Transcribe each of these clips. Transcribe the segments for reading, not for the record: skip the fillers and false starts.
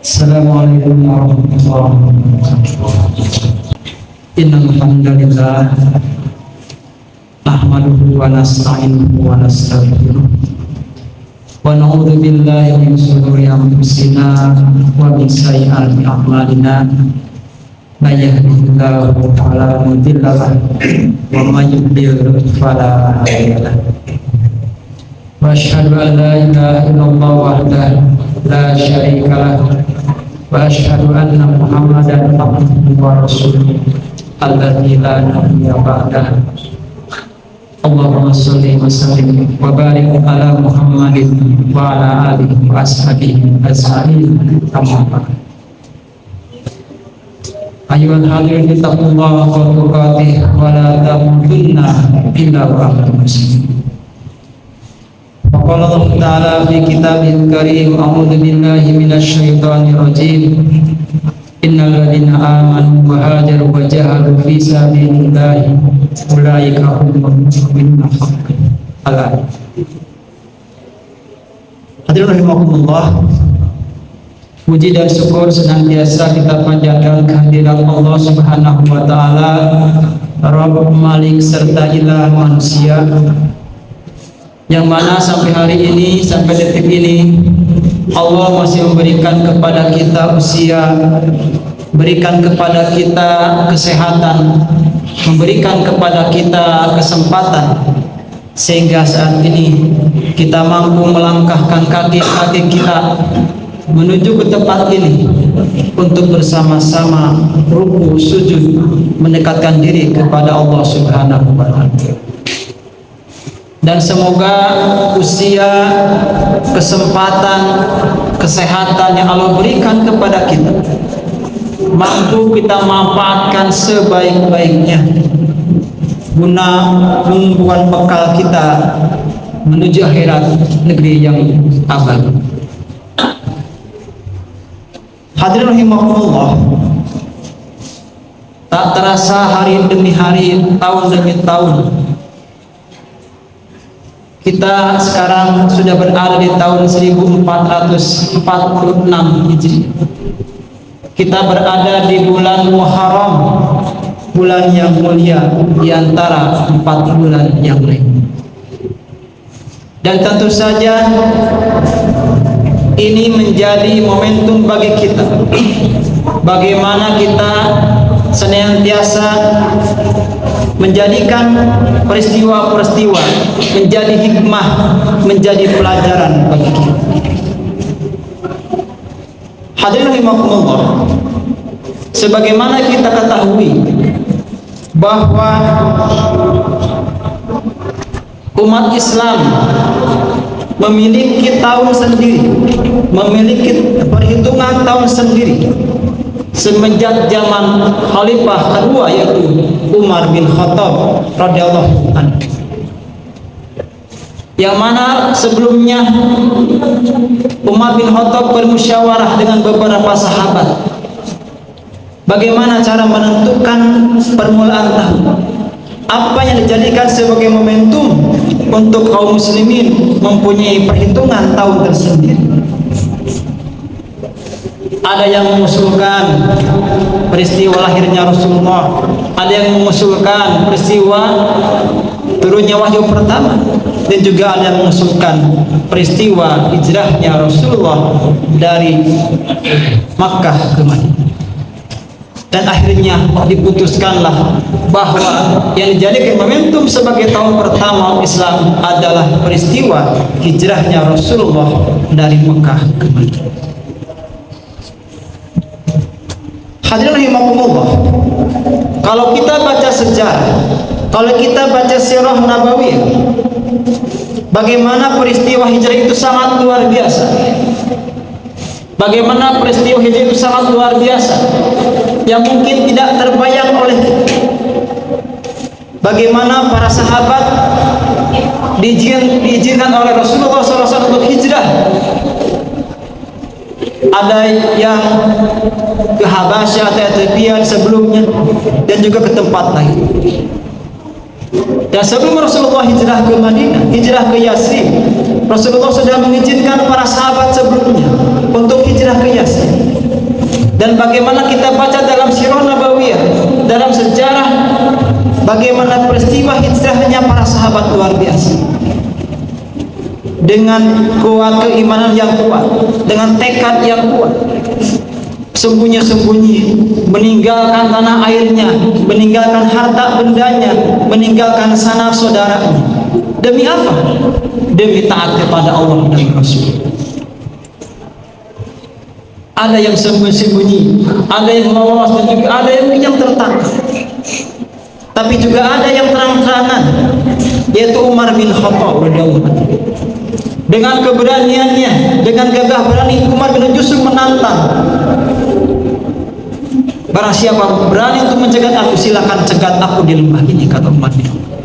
Assalamualaikum warahmatullahi wabarakatuh. Innal hamdalillah nahmaduhu wa nasta'inuhu wa nastaghfiruh wa na'udzu billahi min shururi anfusina wa min sayyiati a'malina. May yahdihillahu fala mudilla lahu wa may yudlil fala hadiya lahu. Wa asyhadu an la ilaha illallah wahdahu la syarika lahu wa asyhadu anna Muhammadan abduhu wa rasuluh alladzi la nabiyya ba'dahu. Allahumma sholli wa sallim wa barik ala Muhammadin wa ala alihi wa ashabihi ajma'in. Amma ba'd. Ayyuhal hadirin taqullaha haqqa tuqatih wa la tamutunna illa wa antum muslimun. Qala Allah Ta'ala fi kitabihil karim, a'udzu billahi minasy syaithanir rajim. Innal ladzina amanu wa hajaru wa jahadu fi sabilillahi ulaika humul mu'minuna haqqan. Hadirin rahimakumullah, puji dan syukur senantiasa kita panjatkan kehadirat Allah Subhanahu wa taala, Rabb Malik serta Ilah manusia, yang mana sampai hari ini, sampai detik ini Allah masih memberikan kepada kita usia, berikan kepada kita kesehatan, memberikan kepada kita kesempatan, sehingga saat ini kita mampu melangkahkan kaki-kaki kita menuju ke tempat ini untuk bersama-sama ruku sujud mendekatkan diri kepada Allah Subhanahu wa taala. Dan semoga usia, kesempatan, kesehatan yang Allah berikan kepada kita mampu kita manfaatkan sebaik-baiknya guna membuat bekal kita menuju akhirat, negeri yang abadi. Hadirin rahimakumullah, tak terasa hari demi hari, tahun demi tahun, kita sekarang sudah berada di tahun 1446 Hijri. Kita berada di bulan Muharram, bulan yang mulia di antara 4 bulan yang lain. Dan tentu saja ini menjadi momentum bagi kita, bagaimana kita senantiasa menjadikan peristiwa-peristiwa menjadi hikmah, menjadi pelajaran bagi kita. Hadirin rahimakumullah, sebagaimana kita ketahui bahwa umat Islam memiliki tahun sendiri, memiliki perhitungan tahun sendiri semenjak zaman Khalifah kedua, yaitu Umar bin Khattab radhiyallahu anhu, yang mana sebelumnya Umar bin Khattab bermusyawarah dengan beberapa sahabat bagaimana cara menentukan permulaan tahun, apa yang dijadikan sebagai momentum untuk kaum muslimin mempunyai perhitungan tahun tersendiri. Ada yang mengusulkan peristiwa lahirnya Rasulullah, ada yang mengusulkan peristiwa turunnya wahyu pertama, dan juga ada yang mengusulkan peristiwa hijrahnya Rasulullah dari Makkah ke Madinah. Dan akhirnya diputuskanlah bahwa yang dijadikan momentum sebagai tahun pertama Islam adalah peristiwa hijrahnya Rasulullah dari Makkah ke Madinah. Hadirin rahimakumullah, kalau kita baca sejarah, kalau kita baca sirah nabawiyah, bagaimana peristiwa hijrah itu sangat luar biasa. Bagaimana peristiwa hijrah itu sangat luar biasa, yang mungkin tidak terbayang oleh kita. Bagaimana para sahabat diizinkan oleh Rasulullah SAW untuk hijrah. Ada yang ke Habasyah atau Ethiopia sebelumnya, dan juga ke tempat lain. Dan sebelum Rasulullah hijrah ke Madinah, hijrah ke Yathrib, Rasulullah sudah mengizinkan para sahabat sebelumnya untuk hijrah sejarah ke Yasin. Dan bagaimana kita baca dalam sirah nabawiyah, dalam sejarah bagaimana peristiwa hijrahnya para sahabat luar biasa. Dengan kuat keimanan yang kuat, dengan tekad yang kuat, sembunyi-sembunyi meninggalkan tanah airnya, meninggalkan harta bendanya, meninggalkan sanak saudaranya. Demi apa? Demi taat kepada Allah dan Rasul. Ada yang sembunyi-sembunyi, ada yang lolos, dan juga ada yang tertangkap. Tapi juga ada yang terang-terangan, yaitu Umar bin Khattab radhiyallahu anhu. Dengan keberaniannya, dengan gagah berani, Umar bin justru menantang. Barang siapa berani untuk mencegat aku, silakan cegat aku di lembah ini, kata Umar bin Khattab.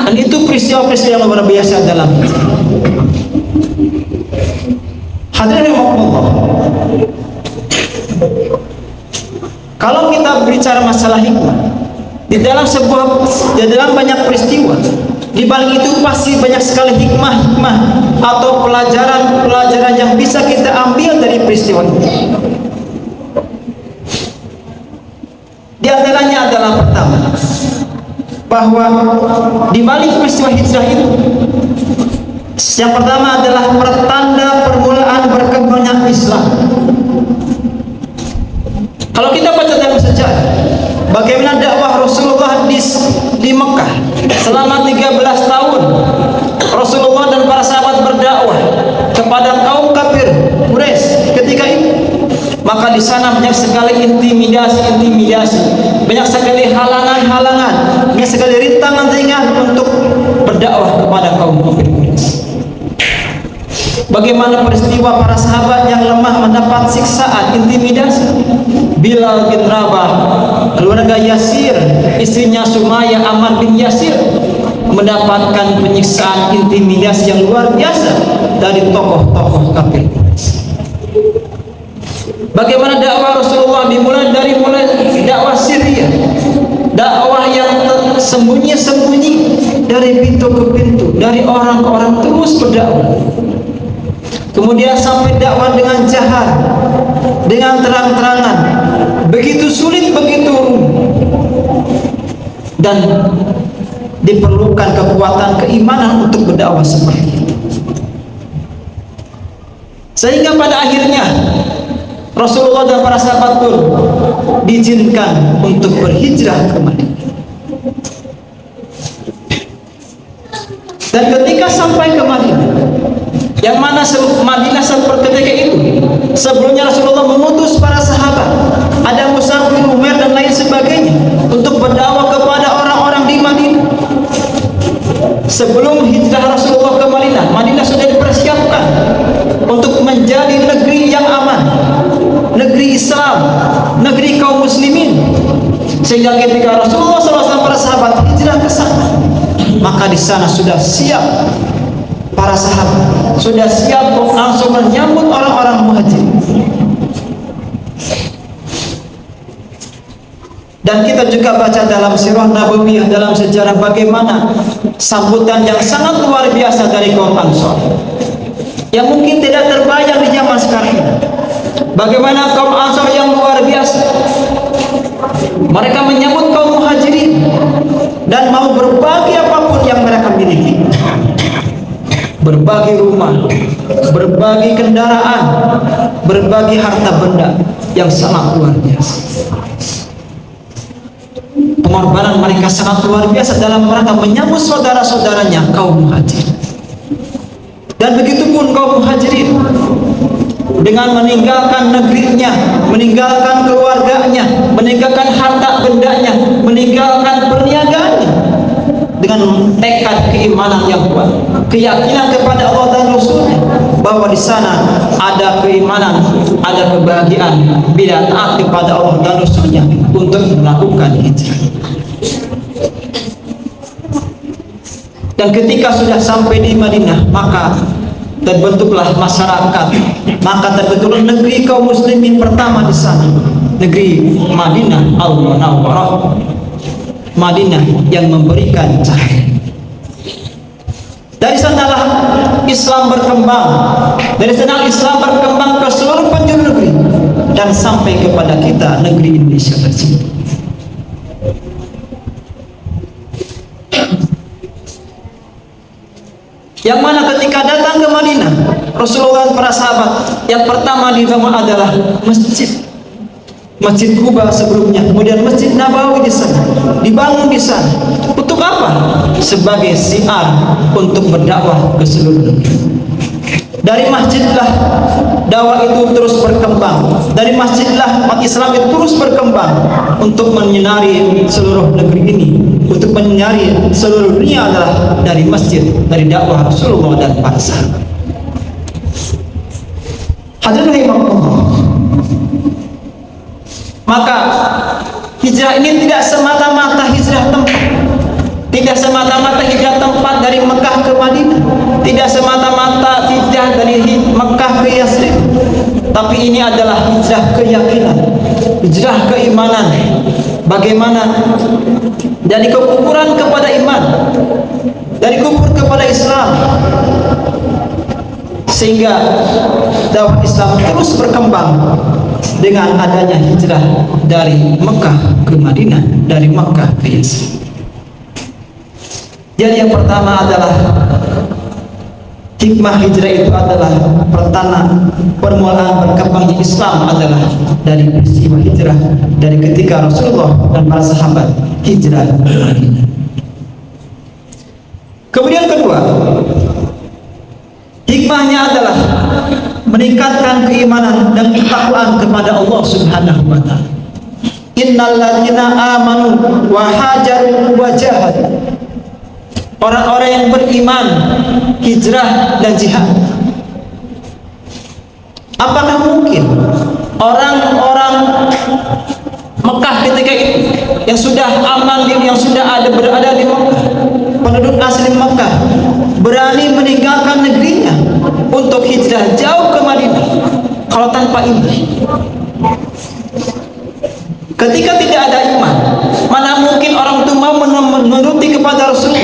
Dan itu peristiwa-peristiwa yang luar biasa dalam hadirin Allah. Kalau kita berbicara masalah hikmah, di dalam banyak peristiwa, di balik itu pasti banyak sekali hikmah atau pelajaran yang bisa kita ambil dari peristiwa itu. Di antaranya adalah pertama, bahwa di balik peristiwa hijrah itu, yang pertama adalah pertanda permulaan berkembangnya Islam. Kalau kita baca dalam sejarah, bagaimana dakwah Rasulullah di Mekah selama 13 tahun, Rasulullah dan para sahabat berdakwah kepada kaum kafir Quraisy ketika itu. Maka di sana banyak sekali intimidasi, banyak sekali halangan, banyak sekali rintangan untuk berdakwah kepada kaum kafir Quraisy. Bagaimana peristiwa para sahabat yang lemah mendapat siksaan, intimidasi. Bilal bin Rabah, keluarga Yasir, istrinya Sumayyah, Ammar bin Yasir, mendapatkan penyiksaan, intimidasi yang luar biasa dari tokoh-tokoh kafir. Bagaimana dakwah Rasulullah dimulai dari dakwah Syria, dakwah yang sembunyi-sembunyi, dari pintu ke pintu, dari orang ke orang, terus berdakwah. Kemudian sampai dakwah dengan jahar, dengan terang-terangan, begitu sulit, begitu rumit, dan diperlukan kekuatan keimanan untuk berdakwah seperti itu. Sehingga pada akhirnya Rasulullah dan para sahabat pun diizinkan untuk berhijrah ke Madinah. Dan ketika sampai ke Madinah, yang mana Madinah ketika itu, sebelumnya Rasulullah mengutus para sahabat, ada Mus'ab bin Umair dan lain sebagainya, untuk berdakwah kepada orang-orang di Madinah. Sebelum hijrah Rasulullah ke Madinah, Madinah sudah dipersiapkan untuk menjadi negeri yang aman, negeri Islam, negeri kaum muslimin. Sehingga ketika Rasulullah SAW para sahabat hijrah ke sana, maka di sana sudah siap para sahabat, sudah siap langsung menyambut orang-orang muhajir. Dan kita juga baca dalam sirah nabawiyah, dalam sejarah, bagaimana sambutan yang sangat luar biasa dari kaum Ansor, yang mungkin tidak terbayang di zaman sekarang ini. Bagaimana kaum Ansor yang luar biasa, mereka menyambut kaum muhajirin dan mau berbagi apapun yang mereka miliki, berbagi rumah, berbagi kendaraan, berbagi harta benda yang sangat luar biasa. Pengorbanan mereka sangat luar biasa dalam rangka menyambut saudara-saudaranya kaum muhajirin. Dan begitu pun kaum muhajirin, dengan meninggalkan negerinya, meninggalkan keluarganya, meninggalkan harta bendanya, meninggalkan perniagaannya, dengan tekad keimanan yang kuat, keyakinan kepada Allah dan Rasulnya, bahwa di sana ada keimanan, ada kebahagiaan bila taat kepada Allah dan Rasulnya untuk melakukan hijrah. Dan ketika sudah sampai di Madinah, maka terbentuklah masyarakat, maka terbentuklah negeri kaum muslimin pertama di sana, negeri Madinah Al-Munawwarah, Madinah yang memberikan cahaya. Dari sanalah Islam berkembang. Dari sana Islam berkembang ke seluruh penjuru negeri dan sampai kepada kita, negeri Indonesia tercinta. Yang mana ketika datang ke Madinah, Rasulullah dan para sahabat yang pertama dibangun adalah masjid. Masjid Kuba sebelumnya, kemudian Masjid Nabawi di sana, dibangun di sana. Untuk apa? Sebagai syiar untuk berdakwah ke seluruh negeri. Dari masjidlah dakwah itu terus berkembang. Dari masjidlah umat Islam itu terus berkembang untuk menyinari seluruh negeri ini, untuk menyinari seluruh dunia adalah dari masjid, dari dakwah Rasulullah dan para sahabat. Hadirin rahimakumullah. Maka hijrah ini tidak semata-mata hijrah tempat, tidak semata-mata hijrah tempat dari Mekah ke Madinah, tidak semata-mata hijrah dari Mekah ke Yasrib, tapi ini adalah hijrah keyakinan, hijrah keimanan. Bagaimana dari kekufuran kepada iman, dari kufur kepada Islam, sehingga dakwah Islam terus berkembang dengan adanya hijrah dari Mekah ke Madinah, dari Mekah ke Yasrib. Jadi yang pertama adalah hikmah hijrah itu adalah pertama, permulaan berkembangnya Islam adalah dari peristiwa hijrah, dari ketika Rasulullah dan para sahabat hijrah ke Madinah. Kemudian kedua, hikmahnya adalah meningkatkan keimanan dan ketakwaan kepada Allah Subhanahu wa taala. Innal ladzina amanu wa hajaru wa jahadu. Orang-orang yang beriman, hijrah dan jihad. Apakah mungkin orang-orang Mekah ketika itu yang sudah aman, yang sudah berada di Mekah, penduduk asli Mekah, berani meninggalkan negerinya untuk hijrah jauh ke Madinah kalau tanpa iman? Ketika tidak ada iman, mana mungkin orang itu mau menuruti kepada Rasul,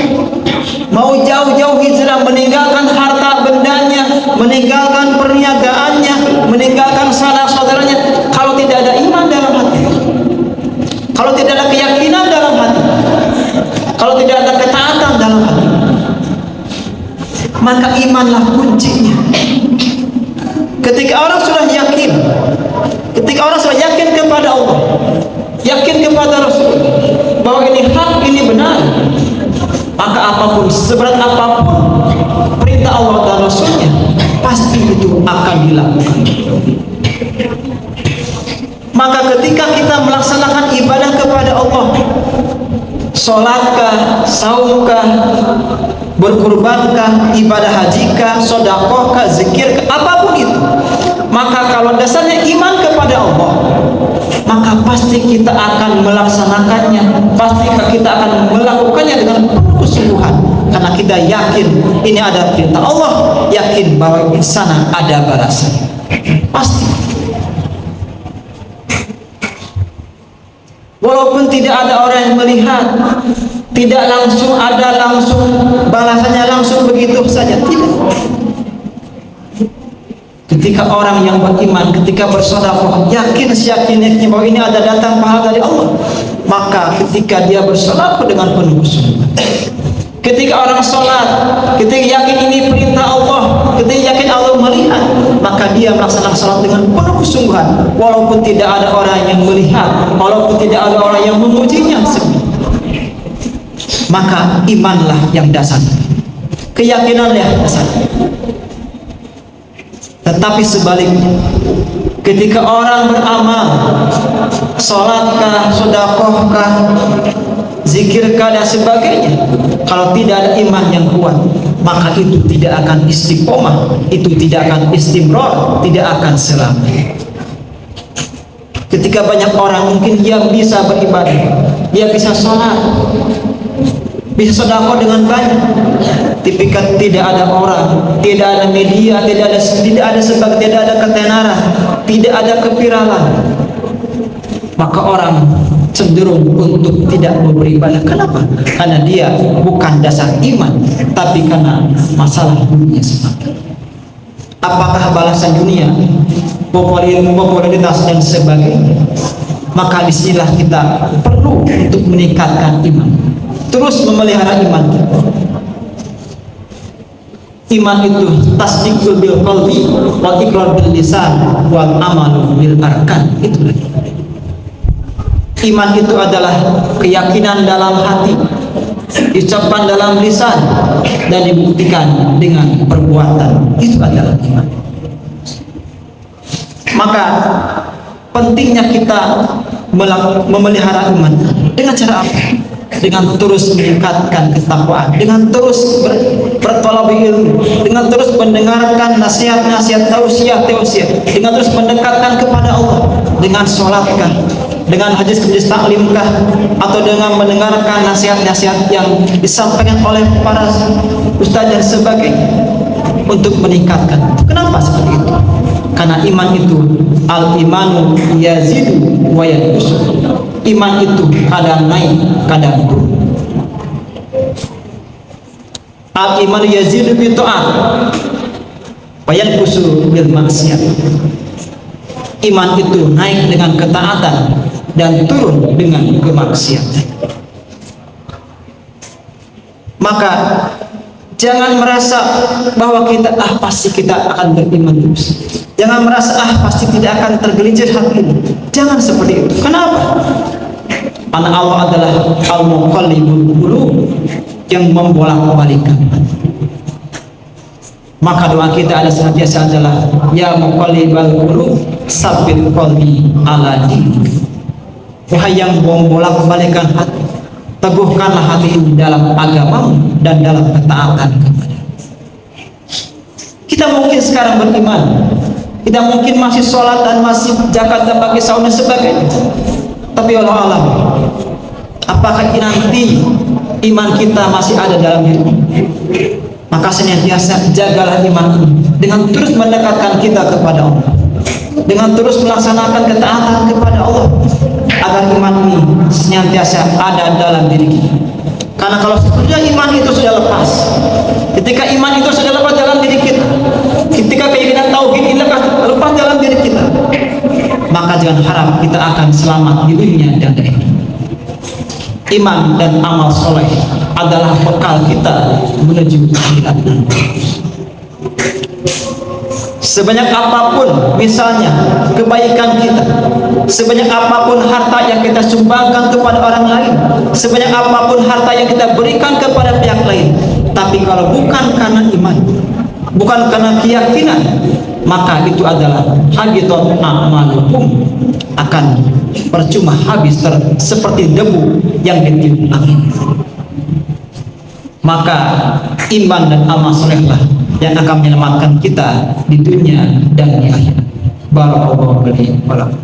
mau jauh-jauh hijrah, meninggalkan harta bendanya, meninggalkan perniagaannya, meninggalkan saudara-saudaranya, kalau tidak ada iman dalam hati, kalau tidak ada keyakinan dalam hati, kalau tidak ada ketaatan dalam hati, maka imanlah kuncinya. Ketika orang sudah yakin, ketika orang sudah yakin kepada Allah, yakin kepada Rasul bahwa ini hak, ini benar, maka apapun, seberat apapun perintah Allah dan Rasulnya, pasti itu akan dilakukan. Maka ketika kita melaksanakan ibadah kepada Allah, sholatkah, saumkah, berkurbankah, ibadah hajikah, sodakohkah, zikirkah, apapun itu, maka kalau dasarnya iman kepada Allah, maka pasti kita akan melaksanakannya, pasti kita akan melakukannya dengan penuh kesungguhan, karena kita yakin ini ada perintah Allah, yakin bahwa di sana ada balasan, pasti. Walaupun tidak ada orang yang melihat, tidak langsung ada langsung balasannya langsung begitu saja, tidak. Ketika orang yang beriman, ketika bersedekah, yakin seyakin-yakinnya bahwa ini ada datang pahala dari Allah, maka ketika dia bersedekah dengan penuh kesungguhan, ketika orang sholat, ketika yakin ini perintah Allah, ketika yakin Allah melihat, maka dia melaksanakan sholat dengan penuh kesungguhan, walaupun tidak ada orang yang melihat, walaupun tidak ada orang yang memujinya, maka imanlah yang dasar, keyakinanlah yang dasar. Tetapi sebaliknya, ketika orang beramal, sholatkah, sedekahkah, zikirkah dan sebagainya, kalau tidak ada iman yang kuat, maka itu tidak akan istiqomah, itu tidak akan istimror, tidak akan selamat. Ketika banyak orang mungkin dia bisa beribadah, dia bisa sholat, bisa sedekah dengan banyak, tapi tidak ada orang, tidak ada media, tidak ada sebab, tidak ada ketenaran, tidak ada kepiralan, maka orang cenderung untuk tidak beribadah. Kenapa? Karena dia bukan dasar iman, tapi karena masalah dunia semata. Apakah balasan dunia, popularitas dan sebagainya? Maka disinilah kita perlu untuk meningkatkan iman, terus memelihara iman kita. Iman itu tasdiqul bil qalbi wal iqrar bil lisan wal amalu bil arkan. Itulah iman. Itu adalah keyakinan dalam hati, ucapan dalam lisan, dan dibuktikan dengan perbuatan. Itu adalah iman. Maka pentingnya kita memelihara iman dengan cara apa? Dengan terus meningkatkan ketakwaan, dengan terus bertolak ilmu, dengan terus mendengarkan nasihat-nasihat, tausiah, dengan terus mendekatkan kepada Allah, dengan sholatkah, dengan hadis taklimkah, atau dengan mendengarkan nasihat-nasihat yang disampaikan oleh para ustaz dan sebagainya untuk meningkatkan. Kenapa seperti itu? Karena iman itu al-imanu yazidu wa yanqusu. Iman itu kadang naik, kadang turun. Al-imanu yazidu bi ta'at wa yanqusu bil maksiat. Iman itu naik dengan ketaatan dan turun dengan kemaksiatan. Maka jangan merasa bahwa kita pasti kita akan beriman terus. Jangan merasa pasti tidak akan tergelincir hati ini. Jangan seperti itu. Kenapa? Karena Allah adalah al-muqallibul qulub, yang membolak-balikkan hati. Maka doa kita ada senantiasa adalah ya muqallibal qulub sabbit qalbi ala dinik. Wahai yang membolak-balikkan hati, teguhkanlah hati ini dalam agamamu dan dalam ketaatan kepada. Kita mungkin sekarang beriman, kita mungkin masih sholat dan masih zakat dan bagi saum dan sebagainya, tapi Allah alam, apakah nanti iman kita masih ada dalam diri? Maka senantiasa jagalah iman ini dengan terus mendekatkan kita kepada Allah, dengan terus melaksanakan ketaatan kepada Allah, agar iman ini senantiasa ada dalam diri kita. Karena kalau sudah iman itu sudah lepas, ketika iman itu sudah lepas dalam diri kita, ketika keyakinan tauhid ini lepas dalam diri kita, maka jangan harap kita akan selamat di dunia dan di akhirat. Iman dan amal soleh adalah bekal kita menuju akhirat nanti. Sebanyak apapun misalnya kebaikan kita, sebanyak apapun harta yang kita sumbangkan kepada orang lain, sebanyak apapun harta yang kita berikan kepada pihak lain, tapi kalau bukan karena iman, bukan karena keyakinan, maka itu adalah habitat a'malukum, akan percuma, habis seperti debu yang ditiup angin. Maka iman dan amal solehlah yang akan menyelamatkan kita di dunia dan di akhirat. Barakallahu li wa lakum.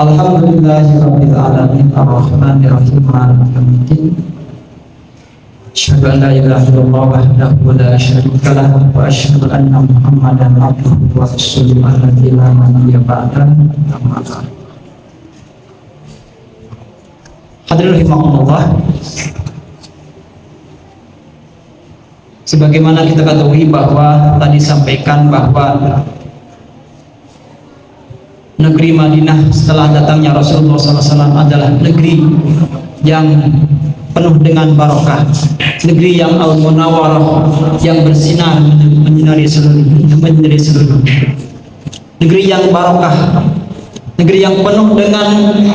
Alhamdulillahirabbil alamin arrahmanir rahim maliki yaumiddin. Asyhadu an la ilaha illallah wahdahu la syarika lah wa asyhadu anna Muhammadan abduhu wa rasuluhu alladzi la nabiyya ba'dahu. Amma ba'd. Hadirin rahimakumullah, sebagaimana kita ketahui bahwa tadi sampaikan bahwa negeri Madinah setelah datangnya Rasulullah SAW adalah negeri yang penuh dengan barokah, negeri yang al-munawwarah, yang bersinar menyinari seluruh, negeri yang barokah, negeri yang penuh dengan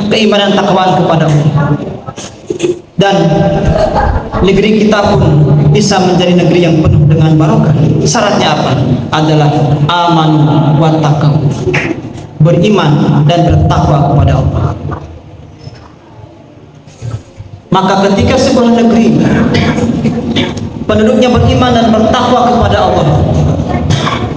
keimanan takwaan kepada Allah. Dan negeri kita pun bisa menjadi negeri yang penuh dengan barokah. Syaratnya apa? Adalah aman wa taqwa, beriman dan bertakwa kepada Allah. Maka ketika sebuah negeri penduduknya beriman dan bertakwa kepada Allah,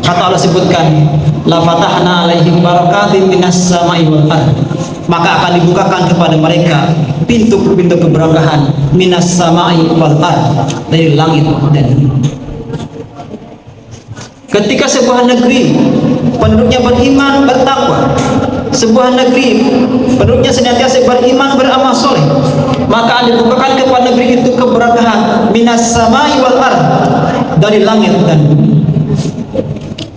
kata Allah sebutkan la fatahna alaihim barakatin minas sama'i wal ardh, maka akan dibukakan kepada mereka pintu-pintu keberkahan minas sama'i wal ardh, dari langit dan bumi. Ketika sebuah negeri penduduknya beriman, bertakwa, sebuah negeri penduduknya senantiasa beriman, beramal soleh, maka dibukakan kepada negeri itu keberkahan minas samai wal ard, dari langit dan bumi.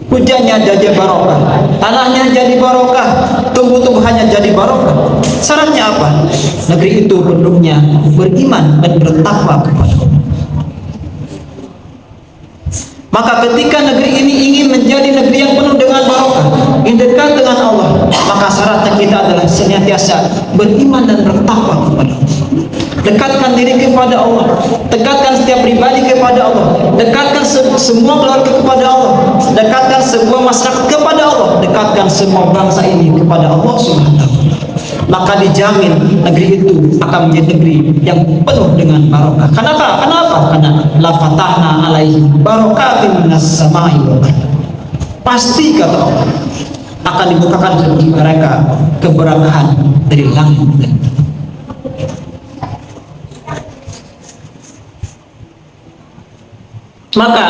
Hujannya jadi barokah, tanahnya jadi barokah, tumbuh-tumbuhannya jadi barokah. Syaratnya apa? Negeri itu penduduknya beriman dan bertakwa kepada Allah. Maka ketika negeri ini ingin menjadi negeri yang penuh dengan barokah, yang dekat dengan Allah, maka syaratnya kita adalah senantiasa beriman dan bertakwa kepada Allah. Dekatkan diri kepada Allah, dekatkan setiap pribadi kepada Allah, dekatkan semua keluarga kepada Allah, dekatkan semua masyarakat kepada Allah, dekatkan semua bangsa ini kepada Allah Subhanahu wa Ta'ala. Maka dijamin negeri itu akan menjadi negeri yang penuh dengan barokah. Kenapa? Karena la fatahna alaihim barakatin minas samai wal ardh. Pasti kata Allah akan dibukakan bagi mereka keberkahan dari langit dan bumi. Maka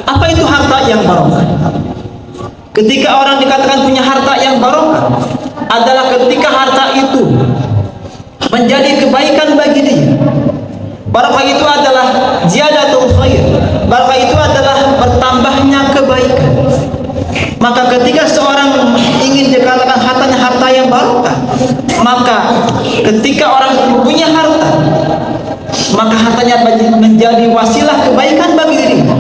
apa itu harta yang barokah? Ketika orang dikatakan punya harta yang barokah adalah ketika harta itu menjadi kebaikan bagi dia. Barokah itu adalah ziyadatul khair. Barokah itu adalah bertambahnya kebaikan. Maka ketika seorang ingin dikatakan hartanya harta yang barokah, maka ketika orang punya harta, maka hartanya menjadi wasilah kebaikan bagi dirinya.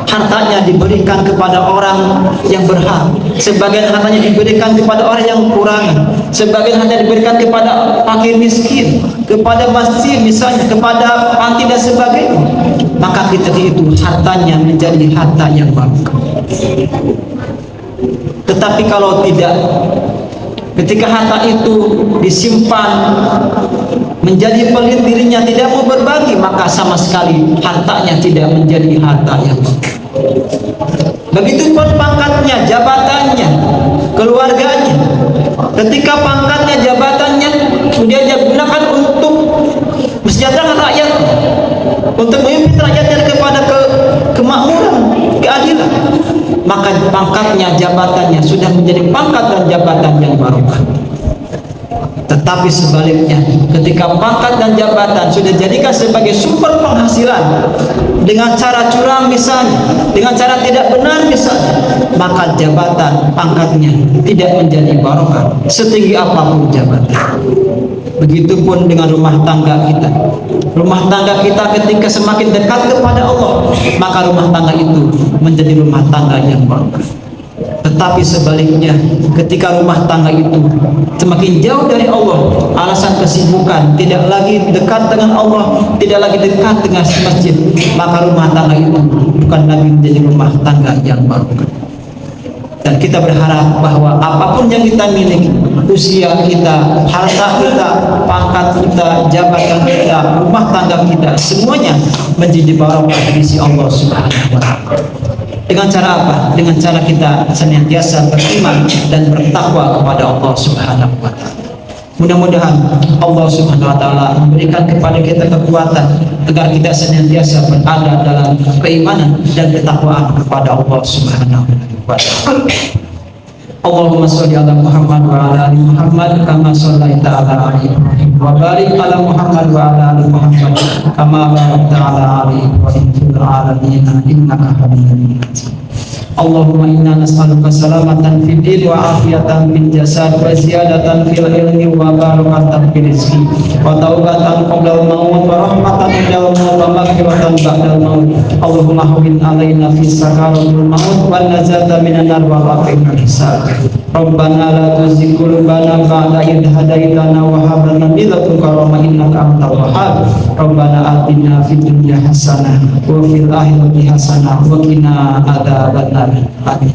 Hartanya diberikan kepada orang yang berhak, sebagian hartanya diberikan kepada orang yang kurangan, sebagian hartanya diberikan kepada fakir miskin, kepada masjid misalnya, kepada panti dan sebagainya. Maka ketika itu hartanya menjadi harta yang barokah. Tetapi kalau tidak, ketika harta itu disimpan menjadi pelit, dirinya tidak mau berbagi, maka sama sekali hartanya tidak menjadi harta yang barokah. Begitupun pangkatnya, jabatannya, keluarganya. Ketika pangkatnya, jabatannya sudah dia gunakan untuk mensejahterakan rakyat, untuk memimpin rakyatnya kepada kemakmuran, keadilan, maka pangkatnya, jabatannya sudah menjadi pangkat dan jabatan yang barokah. Tetapi sebaliknya, ketika pangkat dan jabatan sudah dijadikan sebagai sumber penghasilan dengan cara curang misalnya, dengan cara tidak benar misalnya, maka jabatan, pangkatnya tidak menjadi barokah setinggi apapun jabatan. Begitupun dengan rumah tangga kita. Rumah tangga kita ketika semakin dekat kepada Allah, maka rumah tangga itu menjadi rumah tangga yang barokah. Tetapi sebaliknya, ketika rumah tangga itu semakin jauh dari Allah, alasan kesibukan, tidak lagi dekat dengan Allah, tidak lagi dekat dengan masjid, maka rumah tangga itu bukan lagi menjadi rumah tangga yang barokah. Dan kita berharap bahwa apapun yang kita miliki, usia kita, harta kita, pangkat kita, jabatan kita, rumah tangga kita, semuanya menjadi barokah di sisi Allah Subhanahu wa Ta'ala. Dengan cara apa? Dengan cara kita senantiasa beriman dan bertakwa kepada Allah Subhanahu wa Ta'ala. Mudah-mudahan Allah Subhanahu wa Ta'ala memberikan kepada kita kekuatan agar kita senantiasa berada dalam keimanan dan ketakwaan kepada Allah Subhanahu wa Ta'ala. Allahumma sholli ala Muhammad wa ala ali Muhammad kama shallaita ala ali Ibrahim wa barik ala Muhammad wa ala ali Muhammad kama barakta ala ali Ibrahim fil alamin innaka Hamidum Majid. Allahumma inna nas'aluka salamatan fid din wa afiyatan fil jasad wa ziyadatan fil ilmi wa barakatan fil rizqi wa taubatan qabla al-maut wa rahmatan inda al-maut wa maghfiratan ba'da al-maut. Allahumma hawwin alaina fi sakaratil maut wa najata minan nar wa rafi'il hisab. Rabbana la tuzigh qulubana ba'da idh hadaitana wa hab lana min ladunka rahmah innaka antal wahhab. Rabbana atina fid dunya hasanah wa fil akhirati hasanah wa qina adzabannar. Amin.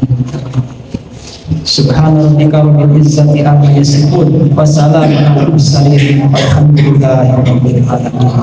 Subhana rabbika rabbil izzati amma yasifun wa salamun alal mursalin walhamdulillahi rabbil alamin.